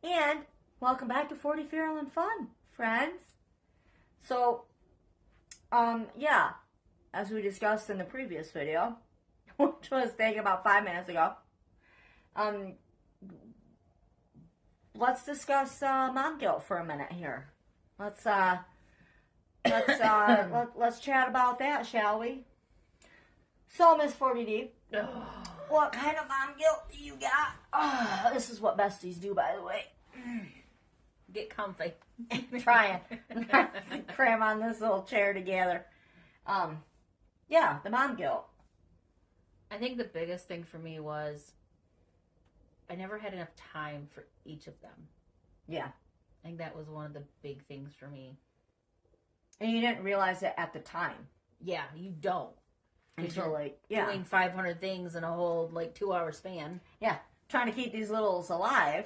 And welcome back to 40 Feral and Fun, friends. So, yeah, as we discussed in the previous video, which was taken about 5 minutes ago, um, let's discuss mom guilt for a minute here. Let's let's chat about that, shall we? So, Miss 40D, what kind of mom guilt do you got? This is what besties do, by the way. Get comfy. Trying. Cram on this little chair together. Yeah, the mom guilt. I think the biggest thing for me was I never had enough time for each of them. Yeah. I think that was one of the big things for me. And you didn't realize it at the time. Yeah, you don't. Until, like, doing 500 things in a whole, 2-hour span. Yeah. Trying to keep these littles alive.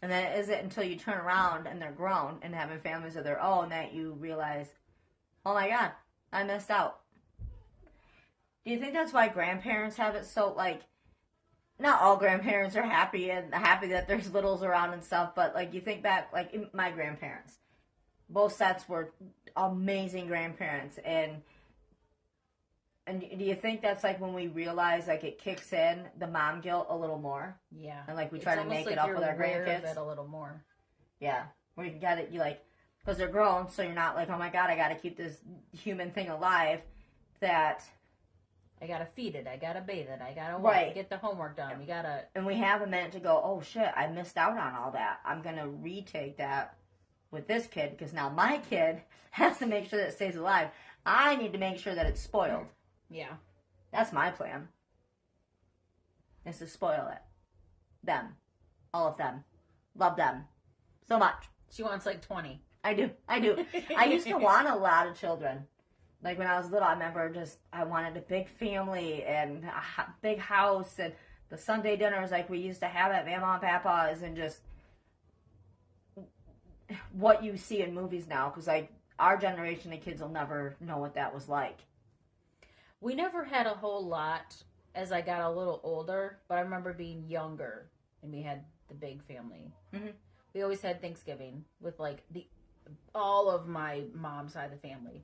And then is it until you turn around and they're grown and having families of their own that you realize, oh my God, I missed out. Do you think that's why grandparents have it so, not all grandparents are happy and happy that there's littles around and stuff, but, you think back, my grandparents. Both sets were amazing grandparents, and do you think that's when we realize it kicks in the mom guilt a little more? Yeah. And we try to make it up with our grandkids. Of it a little more. Yeah. Where you got it, because they're grown, so you're not oh my God, I got to keep this human thing alive. That I gotta feed it. I gotta bathe it. I gotta get the homework done. We gotta. And we have a minute to go. Oh shit! I missed out on all that. I'm gonna retake that with this kid because now my kid has to make sure that it stays alive. I need to make sure that it's spoiled. Yeah. That's my plan. Is to spoil it. Them. All of them. Love them. So much. She wants 20. I do. I used to want a lot of children. When I was little, I remember I wanted a big family and a big house and the Sunday dinners we used to have at Mama and Papa's and just what you see in movies now. Because our generation of kids will never know what that was like. We never had a whole lot as I got a little older, but I remember being younger and we had the big family. Mm-hmm. We always had Thanksgiving with all of my mom's side of the family.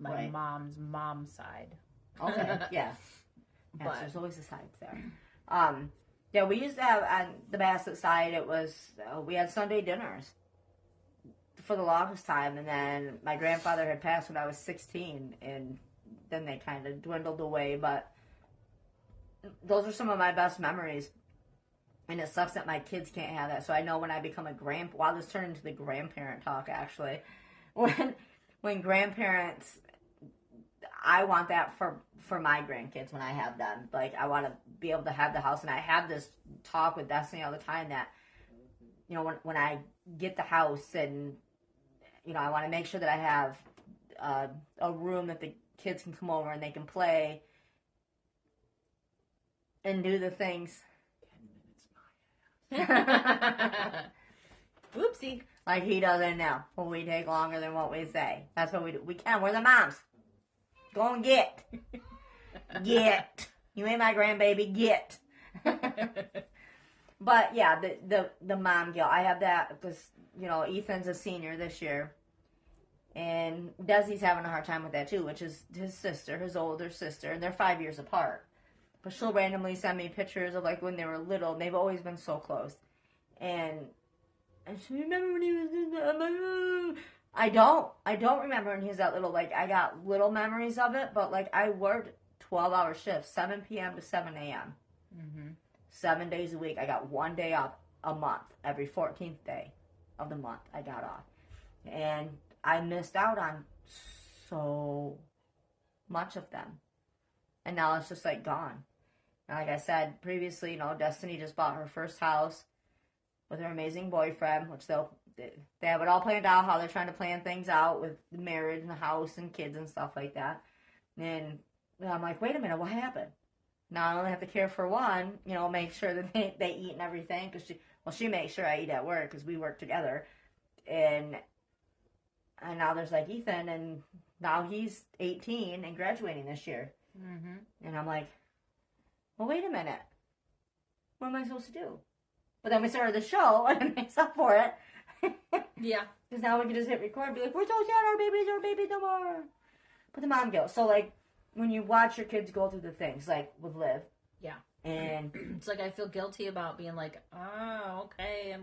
My mom's mom's side. Okay, yeah. But there's always a side there. Yeah, we used to have on the Bassett side, it was, we had Sunday dinners for the longest time, and then my grandfather had passed when I was 16, and then they kind of dwindled away, but those are some of my best memories. And it sucks that my kids can't have that. So I know when I become a wow, this turned into the grandparent talk, actually. When grandparents, I want that for my grandkids when I have them. I want to be able to have the house. And I have this talk with Destiny all the time that, when I get the house and, I want to make sure that I have a room that the kids can come over and they can play and do the things. 10 minutes, Oopsie. Like he doesn't know. Well, we take longer than what we say. That's what we do. We can. We're the moms. Go and get. Get. You ain't my grandbaby. Get. But yeah, the mom guilt. I have that because, Ethan's a senior this year. And Desi's having a hard time with that too, which is his sister, his older sister. And they're 5 years apart. But she'll randomly send me pictures of when they were little. And they've always been so close. And she, remember when he was in the, I'm like, oh. I don't remember when he was that little. I got little memories of it, but I worked 12-hour shifts, 7 p.m. to 7 a.m. Mm-hmm. 7 days a week. I got 1 day off a month. Every 14th day of the month I got off. And I missed out on so much of them. And now it's just gone. And like I said previously, Destiny just bought her first house with her amazing boyfriend, which they have it all planned out, how they're trying to plan things out with the marriage and the house and kids and stuff like that. And I'm like, wait a minute, what happened? Now I only have to care for one, make sure that they eat and everything. Because she makes sure I eat at work because we work together. And now there's Ethan, and now he's 18 and graduating this year. Mm-hmm. And I'm like, well, wait a minute. What am I supposed to do? But then we started the show, and it makes up for it. Yeah. Because now we can just hit record and be like, we're so sad, our babies no more. But the mom guilt. So, like, when you watch your kids go through the things, like with Liv. Yeah. And it's like I feel guilty about being like, oh, okay.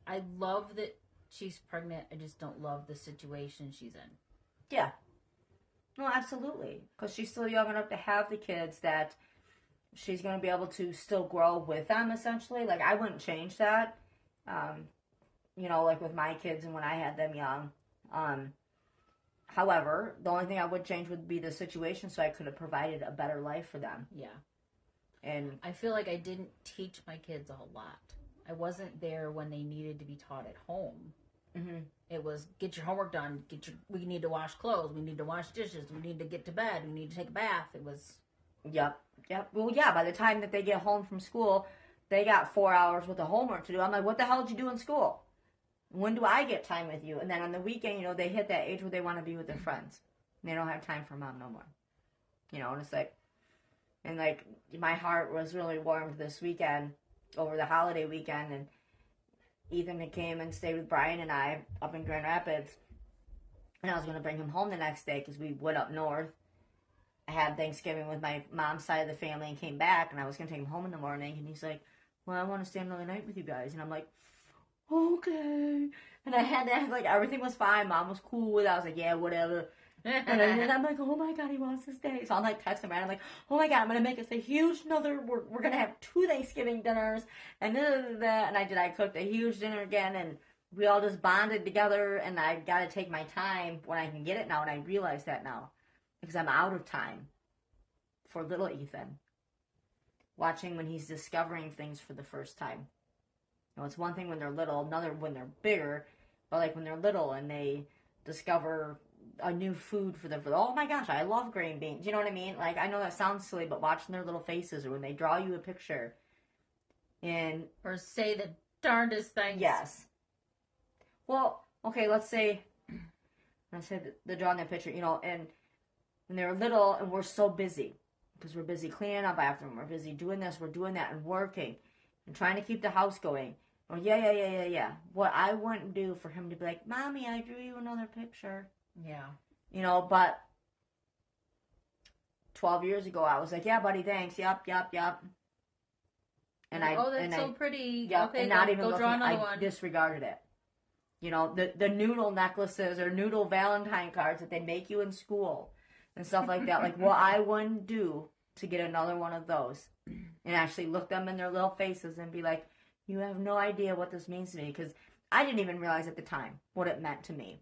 I love that she's pregnant. I just don't love the situation she's in. Yeah. No, absolutely. Because she's still young enough to have the kids that she's going to be able to still grow with them, essentially. Like, I wouldn't change that. You know, like with my kids and when I had them young. However, the only thing I would change would be the situation so I could have provided a better life for them. Yeah. And I feel like I didn't teach my kids a whole lot. I wasn't there when they needed to be taught at home. Mm-hmm. It was, get your homework done. We need to wash clothes. We need to wash dishes. We need to get to bed. We need to take a bath. It was... Yep. Well, yeah, by the time that they get home from school, they got 4 hours worth of homework to do. I'm like, what the hell did you do in school? When do I get time with you? And then on the weekend, you know, they hit that age where they want to be with their friends. And they don't have time for mom no more. You know, and it's like... And, like, my heart was really warmed this weekend, over the holiday weekend, and Ethan came and stayed with Brian and I up in Grand Rapids. And I was going to bring him home the next day because we went up north. I had Thanksgiving with my mom's side of the family and came back, and I was going to take him home in the morning. And he's like, well, I want to stay another night with you guys. And I'm like, okay. And I had to act like everything was fine. Mom was cool with it. I was like, yeah, whatever. And then I'm like, oh my God, he wants to stay. So I'm like texting Brian. I'm like, oh my God, I'm going to make us a huge another, we're going to have 2 Thanksgiving dinners. And that. And I cooked a huge dinner again. And we all just bonded together. And I got to take my time when I can get it now. And I realize that now. Because I'm out of time for little Ethan. Watching when he's discovering things for the first time. You know, it's one thing when they're little, another when they're bigger. But like when they're little and they discover a new food for them. Oh my gosh, I love green beans. You know what I mean? Like, I know that sounds silly, but watching their little faces or when they draw you a picture. And or say the darndest things. Yes. Well, okay, let's say they're drawing that picture, you know, and when they're little and we're so busy because we're busy cleaning up after them, we're busy doing this, we're doing that, and working and trying to keep the house going. Oh, yeah. What I wouldn't do for him to be like, Mommy, I drew you another picture. Yeah. You know, but 12 years ago, I was like, yeah, buddy, thanks. Yep. And that's so pretty. Yep, okay, and not even go looking, draw another I one. disregarded it. You know, the noodle necklaces or noodle Valentine cards that they make you in school and stuff like that. Like, what I wouldn't do to get another one of those and actually look them in their little faces and be like, you have no idea what this means to me. Because I didn't even realize at the time what it meant to me.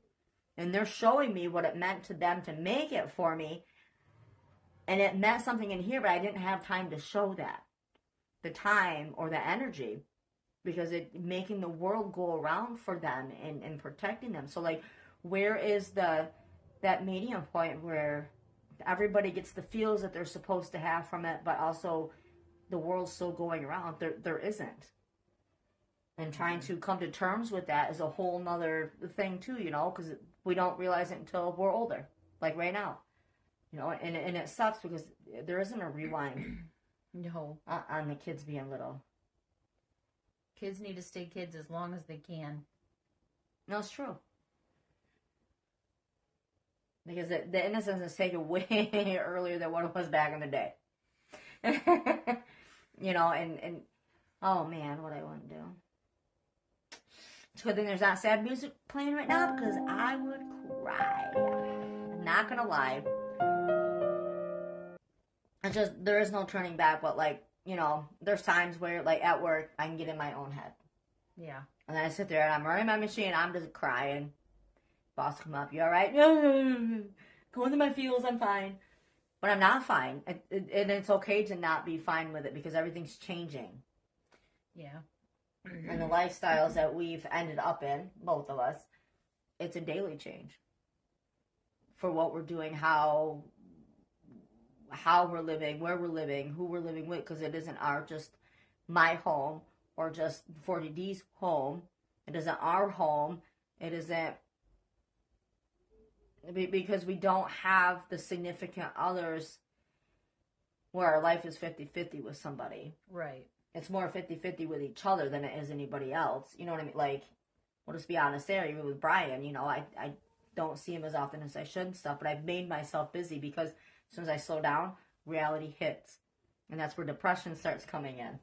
And they're showing me what it meant to them to make it for me. And it meant something in here, but I didn't have time to show that. The time or the energy. Because it making the world go around for them and protecting them. So, like, where is that medium point where everybody gets the feels that they're supposed to have from it, but also the world's still going around? There isn't. And trying to come to terms with that is a whole nother thing, too, you know, because we don't realize it until we're older, like right now. You know, and it sucks because there isn't a rewind No. on the kids being little. Kids need to stay kids as long as they can. No, it's true. Because the innocence is taken way earlier than what it was back in the day. You know, and oh man, what I wouldn't do. It's a good thing there's not sad music playing right now because I would cry. I'm not gonna lie. It's just, there is no turning back, but like, you know, there's times where, like, at work, I can get in my own head. Yeah. And then I sit there and I'm running my machine, I'm just crying. Boss come up, you alright? Go into my feels, I'm fine. But I'm not fine. And it's okay to not be fine with it because everything's changing. Yeah. And the lifestyles that we've ended up in, both of us, it's a daily change. For what we're doing, how we're living, where we're living, who we're living with, because it isn't just my home or just 40D's home. It isn't our home. It isn't, because we don't have the significant others where our life is 50-50 with somebody. Right. it's more 50-50 with each other than it is anybody else. You know what I mean? Like, we'll just be honest there. Even with Brian, you know, I don't see him as often as I should and stuff, but I've made myself busy because as soon as I slow down, reality hits. And that's where depression starts coming in.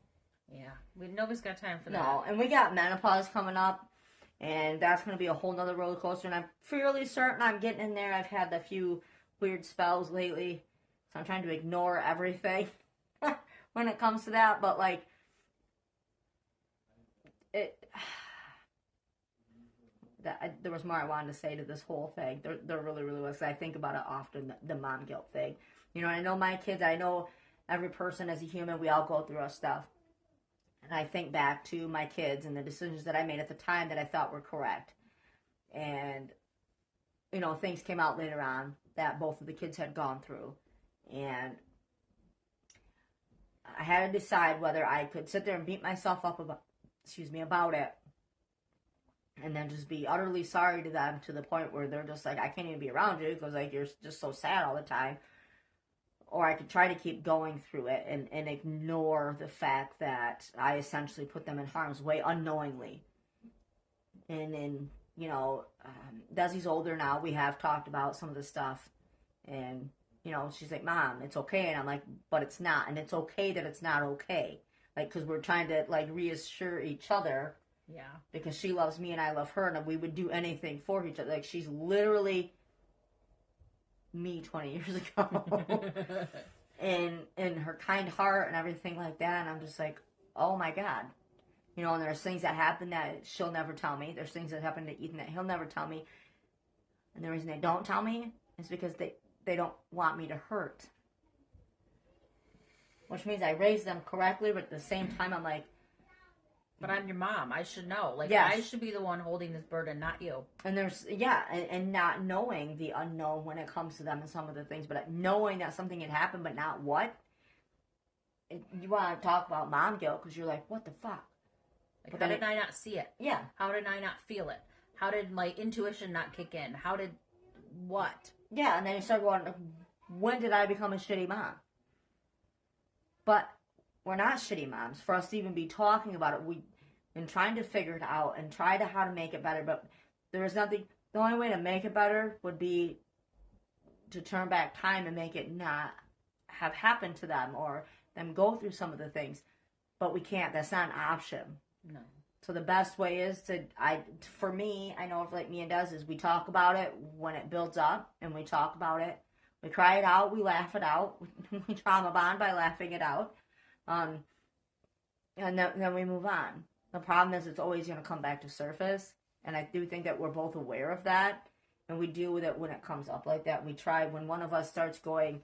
Yeah. Nobody's got time for that. No, and we got menopause coming up, and that's going to be a whole nother roller coaster, and I'm fairly certain I'm getting in there. I've had a few weird spells lately, so I'm trying to ignore everything when it comes to that, but, like, there was more I wanted to say to this whole thing. There really, really was. I think about it often, the mom guilt thing. You know, I know my kids, I know every person as a human, we all go through our stuff. And I think back to my kids and the decisions that I made at the time that I thought were correct. And, you know, things came out later on that both of the kids had gone through. And I had to decide whether I could sit there and beat myself up about it. And then just be utterly sorry to them to the point where they're just like, I can't even be around you because, like, you're just so sad all the time. Or I could try to keep going through it and ignore the fact that I essentially put them in harm's way unknowingly. And then, you know, Desi's older now. We have talked about some of the stuff. And, you know, she's like, Mom, it's okay. And I'm like, but it's not. And it's okay that it's not okay. Like, because we're trying to, like, reassure each other. Yeah. Because she loves me and I love her. And we would do anything for each other. Like, she's literally me 20 years ago. and her kind heart and everything like that. And I'm just like, oh my God. You know, and there's things that happen that she'll never tell me. There's things that happen to Ethan that he'll never tell me. And the reason they don't tell me is because they don't want me to hurt. Which means I raised them correctly, but at the same time I'm like, but I'm your mom. I should know. Like, yes. I should be the one holding this burden, not you. And there's, and not knowing the unknown when it comes to them and some of the things, but knowing that something had happened, but not what. You want to talk about mom guilt because you're like, what the fuck? Like, how did I not see it? Yeah. How did I not feel it? How did my intuition not kick in? How did what? Yeah, and then you start going, when did I become a shitty mom? But we're not shitty moms. For us to even be talking about it, we've been trying to figure it out and try to how to make it better. But there is nothing. The only way to make it better would be to turn back time and make it not have happened to them or them go through some of the things. But we can't. That's not an option. No. So the best way is for me, I know if like me and Des is we talk about it when it builds up and we talk about it. We cry it out. We laugh it out. We trauma bond by laughing it out. And then we move on. The problem is it's always going to come back to surface. And I do think that we're both aware of that. And we deal with it when it comes up like that. We try when one of us starts going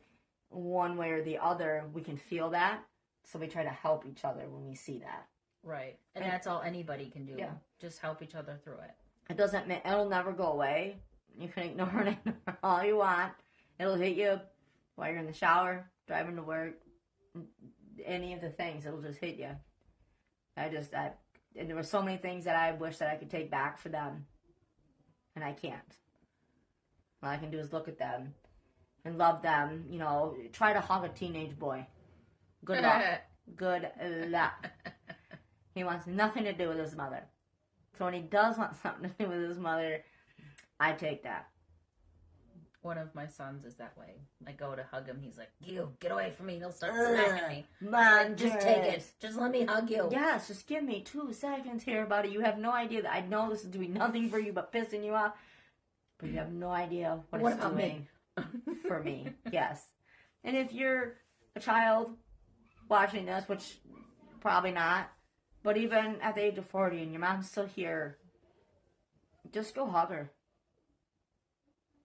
one way or the other, we can feel that. So we try to help each other when we see that. Right. And that's all anybody can do. Yeah. Just help each other through it. It doesn't mean it'll never go away. You can ignore it all you want. It'll hit you while you're in the shower, driving to work, any of the things. It'll just hit you. And there were so many things that I wish that I could take back for them. And I can't. All I can do is look at them and love them. You know, try to hug a teenage boy. Good luck. Good luck. He wants nothing to do with his mother. So when he does want something to do with his mother, I take that. One of my sons is that way. I go to hug him. He's like, you, get away from me. He'll start smacking me. Like, just take it. Just let me hug you. Yes, just give me 2 seconds here, buddy. You have no idea that I know this is doing nothing for you but pissing you off. But you have no idea what it's doing for me. Yes. And if you're a child watching this, which probably not, but even at the age of 40 and your mom's still here, just go hug her.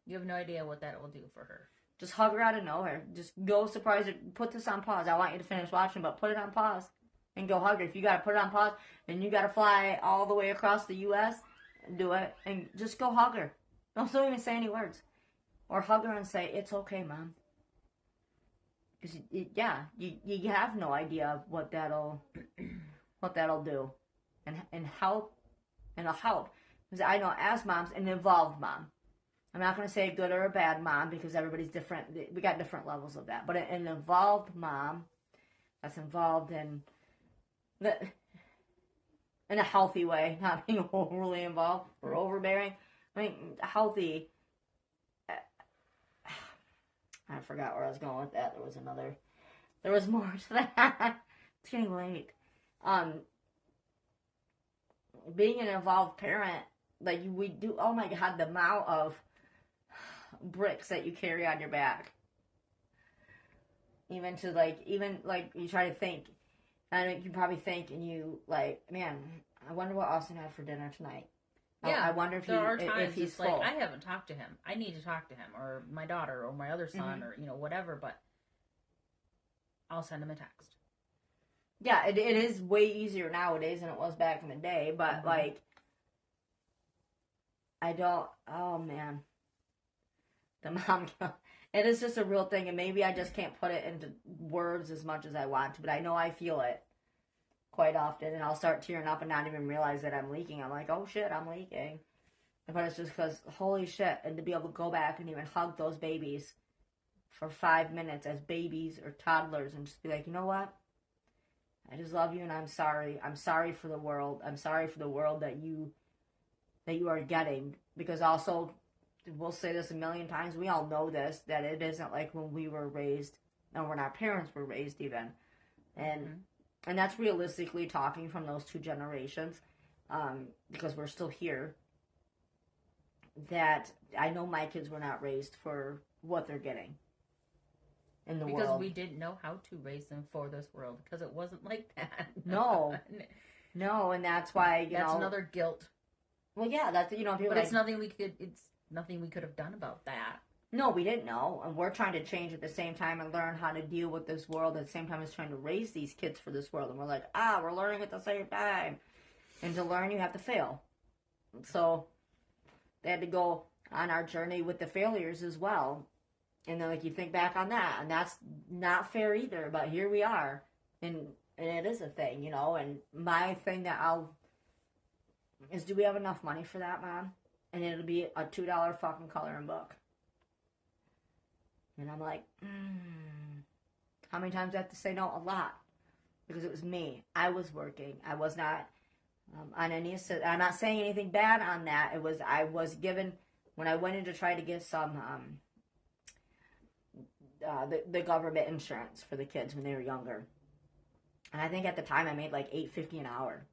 You have no idea what that will do for her. Just hug her out of nowhere. Just go surprise her. Put this on pause. I want you to finish watching, but put it on pause and go hug her. If you got to put it on pause and you got to fly all the way across the U.S., do it. And just go hug her. Don't even say any words. Or hug her and say, it's okay, Mom. Because, you have no idea what that'll do. And help. And it'll help. Because I know as moms, an involved mom. I'm not going to say a good or a bad mom because everybody's different. We got different levels of that. But an involved mom that's involved in, in a healthy way, not being overly involved or overbearing. I mean, healthy. I forgot where I was going with that. There was more to that. It's getting late. Being an involved parent, like we do. Oh my God, the amount of bricks that you carry on your back. Even you try to think, and you probably think, and you like, man, I wonder what Austin had for dinner tonight. Yeah, I wonder if he's full. Like, I haven't talked to him. I need to talk to him, or my daughter, or my other son, or whatever. But I'll send him a text. Yeah, it is way easier nowadays than it was back in the day. But like, I don't. Oh man, the mom. It is just a real thing, and maybe I just can't put it into words as much as I want to. But I know I feel it quite often, and I'll start tearing up and not even realize that I'm leaking. I'm like, oh shit, I'm leaking. But it's just because, holy shit, and to be able to go back and even hug those babies for 5 minutes as babies or toddlers and just be like, you know what? I just love you and I'm sorry. I'm sorry for the world. I'm sorry for the world that you are getting. Because also, we'll say this a million times, we all know this, that it isn't like when we were raised, and when our parents were raised even. And that's realistically talking from those two generations, because we're still here, that I know my kids were not raised for what they're getting in the world. Because we didn't know how to raise them for this world, because it wasn't like that. No, and that's why, that's another guilt. Well, yeah, that's, people but it's nothing we could have done about that. No, we didn't know, and we're trying to change at the same time and learn how to deal with this world at the same time as trying to raise these kids for this world. And we're like, we're learning at the same time. And to learn, you have to fail. So they had to go on our journey with the failures as well. And then, like, you think back on that, and that's not fair either. But here we are, and it is a thing, And my thing is, do we have enough money for that, Mom? And it'll be a $2 fucking coloring book. And I'm like, how many times do I have to say no? A lot. Because it was me. I was working. I was not on any, I'm not saying anything bad on that. I was given, when I went in to try to get some, the government insurance for the kids when they were younger. And I think at the time I made like $8.50 an hour.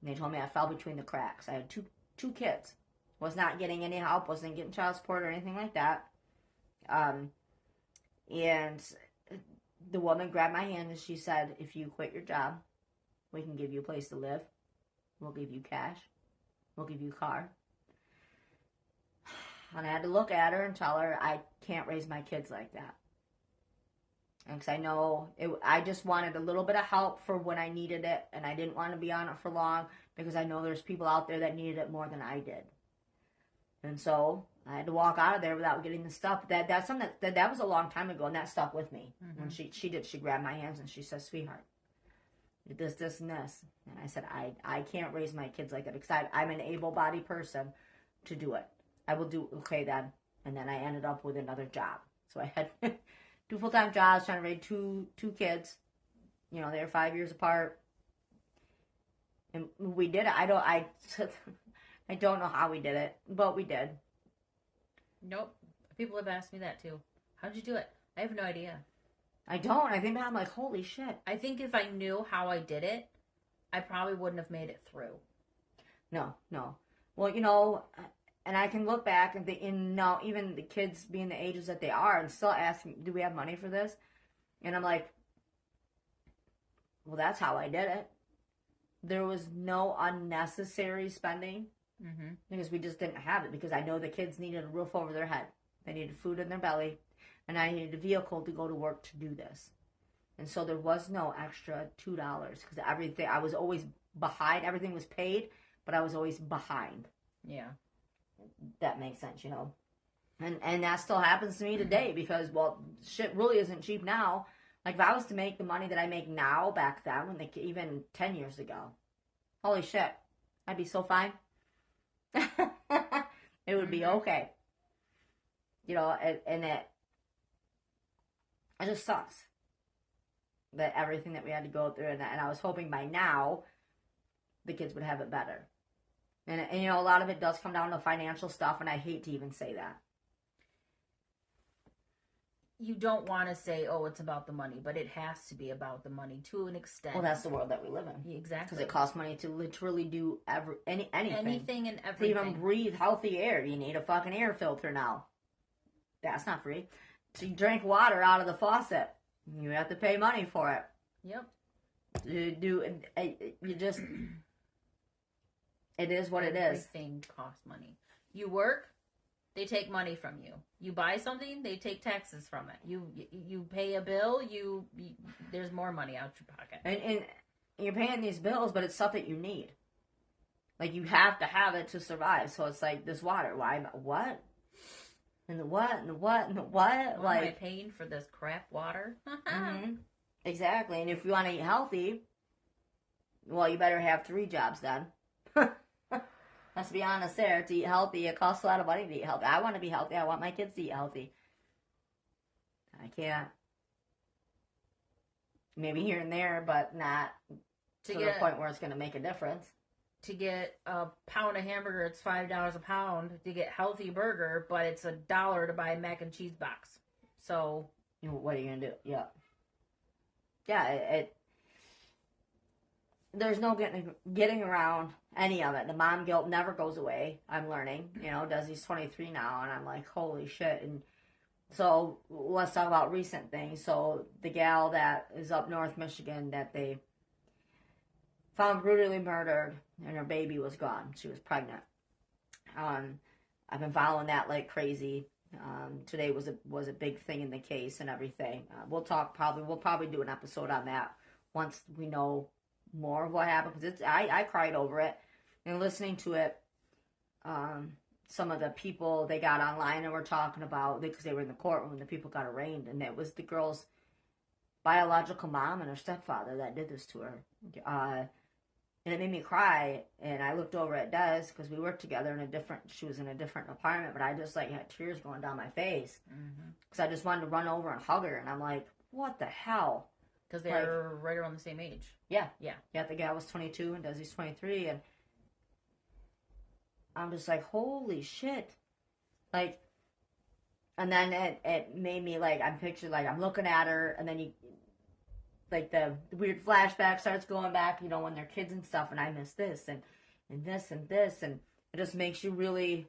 And they told me I fell between the cracks. I had two kids. Was not getting any help. Wasn't getting child support or anything like that. And the woman grabbed my hand and she said, if you quit your job, we can give you a place to live. We'll give you cash. We'll give you a car. And I had to look at her and tell her I can't raise my kids like that. And because I know, I just wanted a little bit of help for when I needed it. And I didn't want to be on it for long because I know there's people out there that needed it more than I did. And so I had to walk out of there without getting the stuff. That's something that was a long time ago, and that stuck with me. When she grabbed my hands and she said, sweetheart, this, and this. And I said, I can't raise my kids like that because I'm an able-bodied person to do it. I will do, okay then. And then I ended up with another job. So I had 2 full-time jobs trying to raise two kids. They were 5 years apart. And we did it. I don't know how we did it, but we did. Nope. People have asked me that too. How'd you do it? I have no idea. I don't. I think I'm like, holy shit. I think if I knew how I did it, I probably wouldn't have made it through. No. Well, and I can look back and now even the kids being the ages that they are and still asking, do we have money for this? And I'm like, well, that's how I did it. There was no unnecessary spending. Because we just didn't have it. Because I know the kids needed a roof over their head. They needed food in their belly. And I needed a vehicle to go to work to do this. And so there was no extra $2. Because everything, I was always behind. Everything was paid. But I was always behind. Yeah. That makes sense, And that still happens to me today. Because, well, shit really isn't cheap now. Like, if I was to make the money that I make now back then, even 10 years ago. Holy shit. I'd be so fine. It would be okay. And it just sucks. that everything that we had to go through, and I was hoping by now the kids would have it better. And you know, a lot of it does come down to financial stuff, and I hate to even say that. You don't want to say, oh, it's about the money, but it has to be about the money to an extent. Well, that's the world that we live in. Exactly. Because it costs money to literally do anything. Anything and everything. To even breathe healthy air, you need a fucking air filter now. That's not free. To drink water out of the faucet, you have to pay money for it. Yep. You just... It is what it is. Everything costs money. You work, they take money from you. You buy something, they take taxes from it. You pay a bill, there's more money out your pocket. And you're paying these bills, but it's stuff that you need. Like, you have to have it to survive. So it's like, this water, why, what? And the what, and the what, and the what? Why am I paying for this crap water? Mm-hmm. Exactly. And if you want to eat healthy, well, you better have 3 jobs then. Let's be honest there. To eat healthy, it costs a lot of money to eat healthy. I want to be healthy. I want my kids to eat healthy. I can't. Maybe here and there, but not to the point where it's going to make a difference. To get a pound of hamburger, it's $5 a pound. To get healthy burger, but it's $1 to buy a mac and cheese box. So, what are you going to do? Yeah. Yeah, there's no getting around any of it. The mom guilt never goes away. I'm learning. You know, Desi's 23 now, and I'm like, holy shit. And so let's talk about recent things. So the gal that is up north Michigan that they found brutally murdered, and her baby was gone. She was pregnant. I've been following that like crazy. Today was a big thing in the case and everything. We'll probably do an episode on that once we know more of what happened, because I cried over it and listening to it. Some of the people they got online and were talking about, because they were in the courtroom when the people got arraigned, and it was the girl's biological mom and her stepfather that did this to her, and it made me cry. And I looked over at Des, because we worked together she was in a different apartment, but I just like had tears going down my face because I just wanted to run over and hug her, and I'm like, what the hell? Because they're right around the same age. Yeah. The guy was 22 and Desi's 23, and I'm just like, holy shit. Like, and then it made me like, I'm pictured like, I'm looking at her, and then the weird flashback starts going back, you know, when they're kids and stuff, and I miss this, and this, and this, and it just makes you really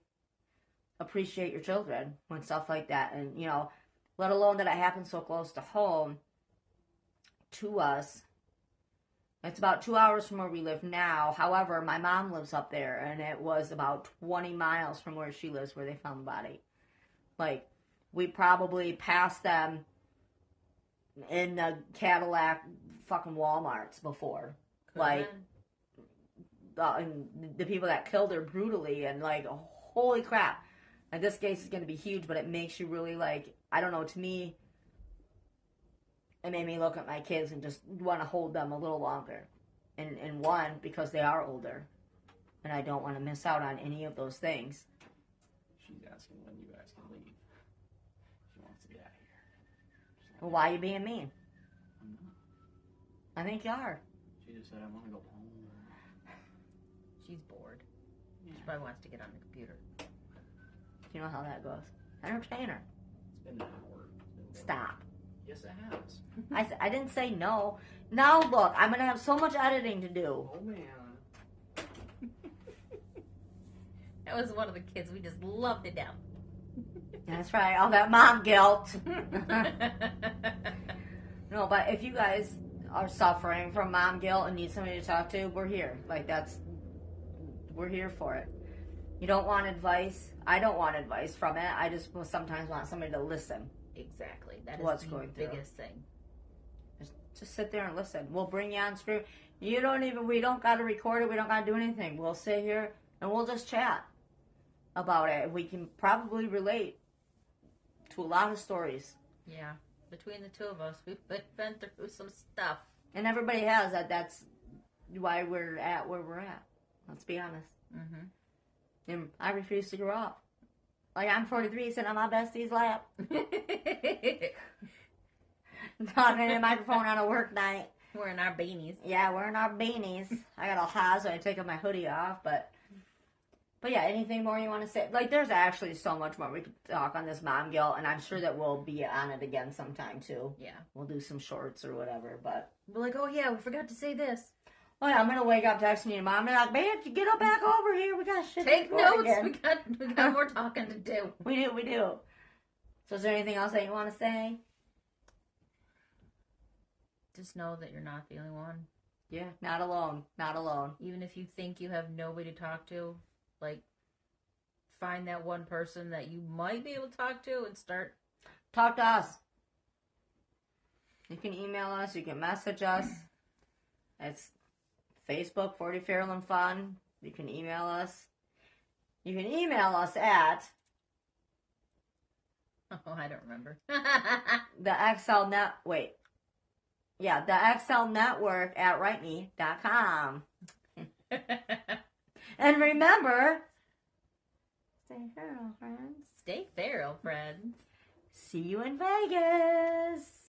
appreciate your children when stuff like that, and, you know, let alone that it happened so close to home. To us, it's about 2 hours from where we live now. However, my mom lives up there, and it was about 20 miles from where she lives where they found the body. Like, we probably passed them in the Cadillac fucking Walmarts before. Like, the people that killed her brutally, and like, holy crap. And this case is going to be huge, but it makes you really like, I don't know, to me, it made me look at my kids and just want to hold them a little longer. And one, because they are older. And I don't want to miss out on any of those things. She's asking when you guys can leave. She wants to get out of here. Well, why are you being mean? I'm not. I think you are. She just said, I want to go home. She's bored. Yeah. She probably wants to get on the computer. You know how that goes. Entertain her. It's been an hour. Stop. Yes, it has. I didn't say no. Now look, I'm going to have so much editing to do. Oh, man. That was one of the kids we just loved to death. That's right. All that mom guilt. No, but if you guys are suffering from mom guilt and need somebody to talk to, we're here. Like, we're here for it. You don't want advice. I don't want advice from it. I just sometimes want somebody to listen. Exactly. That is What's the going through. biggest thing. Just sit there and listen. We'll bring you on screen. We don't got to record it. We don't got to do anything. We'll sit here and we'll just chat about it. We can probably relate to a lot of stories. Yeah. Between the two of us, we've been through some stuff. And everybody has that. That's why we're at where we're at. Let's be honest. Mm-hmm. And I refuse to grow up. Like, I'm 43 sitting on my bestie's lap. talking in the microphone on a work night. Wearing our beanies. Yeah, wearing our beanies. I got all hot, so I take my hoodie off, but yeah, anything more you want to say? Like, there's actually so much more we could talk on this mom guilt, and I'm sure that we'll be on it again sometime, too. Yeah. We'll do some shorts or whatever, but... We're like, oh yeah, we forgot to say this. Oh yeah, I'm gonna wake up texting you, Mom, and be like, man, get up back over here, we got shit Take to record notes, again. we got more talking to do. We do. So is there anything else that you want to say? Just know that you're not the only one. Yeah, not alone. Even if you think you have nobody to talk to, like, find that one person that you might be able to talk to and start. Talk to us. You can email us, you can message us. It's Facebook, 40 Feral and Fun. You can email us. You can email us at Oh, I don't remember. the XL Network at writeme.com. And remember, stay feral, friends. Stay feral, friends. See you in Vegas.